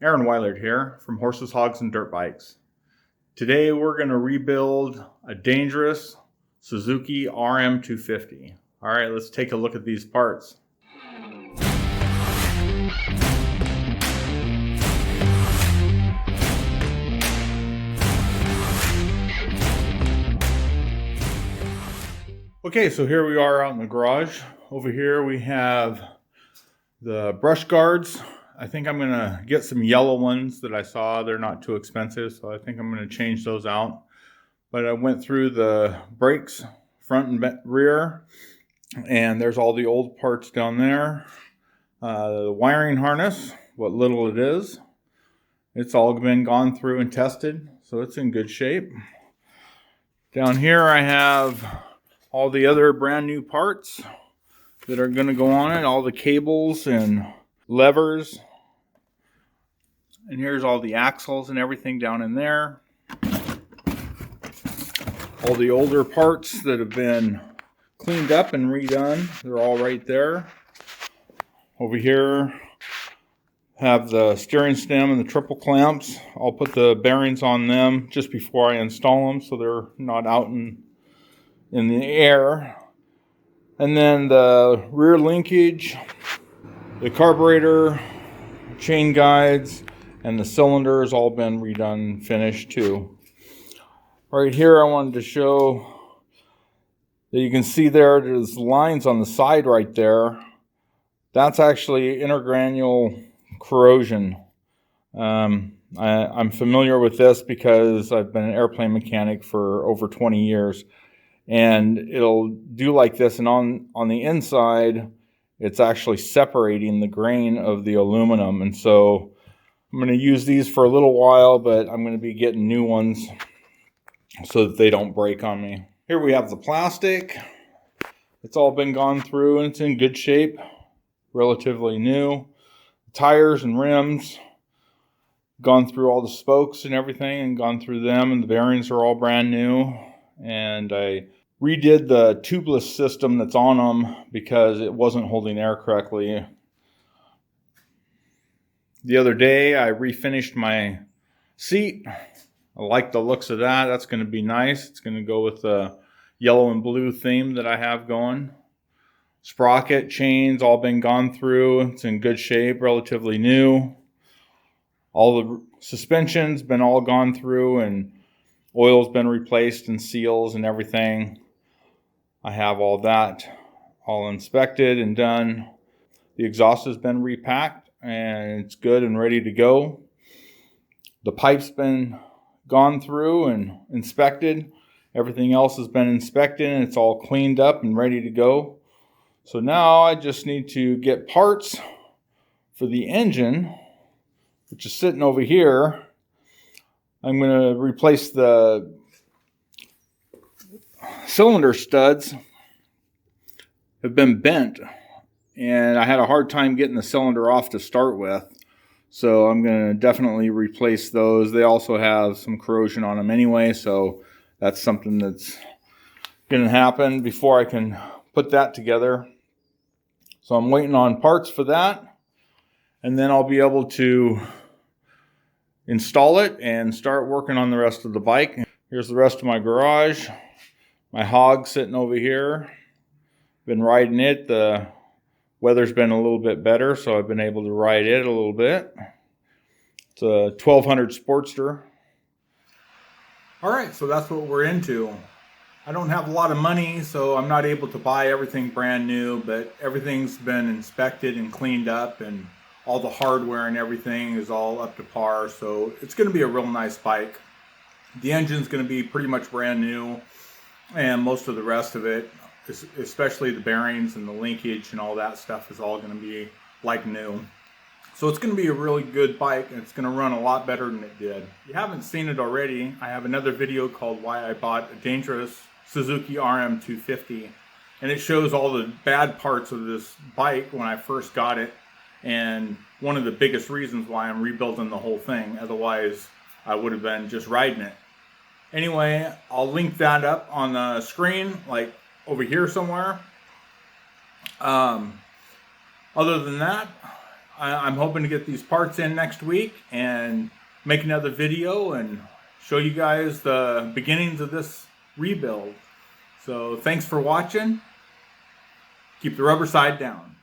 Aaron Weilert here from Horses, Hogs, and Dirt Bikes. Today we're going to rebuild a Dangerous Suzuki RM250. Alright, let's take a look at these parts. Okay, so here we are out in the garage. Over here we have the brush guards. I think I'm going to get some yellow ones that I saw. They're not too expensive, so I think I'm going to change those out. But I went through the brakes, front and rear, and there's all the old parts down there. The wiring harness, what little it is, it's all been gone through and tested, so it's in good shape. Down here I have all the other brand new parts that are going to go on it, all the cables and levers. And here's all the axles and everything down in there. All the older parts that have been cleaned up and redone, they're all right there. Over here have the steering stem and the triple clamps. I'll put the bearings on them just before I install them so they're not out in the air. And then the rear linkage, the carburetor, chain guides, and the cylinder has all been redone, finished too. Right here I wanted to show that you can see there's lines on the side right there. That's actually intergranule corrosion. I'm familiar with this because I've been an airplane mechanic for over 20 years. And it'll do like this, and on the inside it's actually separating the grain of the aluminum. And so I'm going to use these for a little while, but I'm going to be getting new ones so that they don't break on me. Here we have the plastic. It's all been gone through and it's in good shape, relatively new. Tires and rims, gone through all the spokes and everything and gone through them, and the bearings are all brand new. And I redid the tubeless system that's on them because it wasn't holding air correctly. The other day I refinished my seat. I like the looks of that. That's going to be nice. It's going to go with the yellow and blue theme that I have going. Sprocket, chains, all been gone through. It's in good shape, relatively new. All the suspension's been all gone through, and oil's been replaced and seals and everything. I have all that all inspected and done. The exhaust has been repacked and it's good and ready to go. The pipe's been gone through and inspected. Everything else has been inspected and it's all cleaned up and ready to go. So now I just need to get parts for the engine, which is sitting over here. I'm going to replace the cylinder studs. Have been bent, and I had a hard time getting the cylinder off to start with. So I'm going to definitely replace those. They also have some corrosion on them anyway, so that's something that's going to happen before I can put that together. So I'm waiting on parts for that, and then I'll be able to install it and start working on the rest of the bike. Here's the rest of my garage. My hog sitting over here. Been riding it. The weather's been a little bit better, so I've been able to ride it a little bit. It's a 1200 Sportster. Alright, so that's what we're into. I don't have a lot of money, so I'm not able to buy everything brand new, but everything's been inspected and cleaned up, and all the hardware and everything is all up to par, so it's going to be a real nice bike. The engine's going to be pretty much brand new, and most of the rest of it, especially the bearings and the linkage and all that stuff, is all going to be like new. So it's going to be a really good bike, and it's going to run a lot better than it did. If you haven't seen it already, I have another video called Why I Bought a Dangerous Suzuki RM250, and it shows all the bad parts of this bike when I first got it, and one of the biggest reasons why I'm rebuilding the whole thing. Otherwise I would have been just riding it. Anyway, I'll link that up on the screen, like over here somewhere. Other than that, I'm hoping to get these parts in next week and make another video and show you guys the beginnings of this rebuild. So thanks for watching. Keep the rubber side down.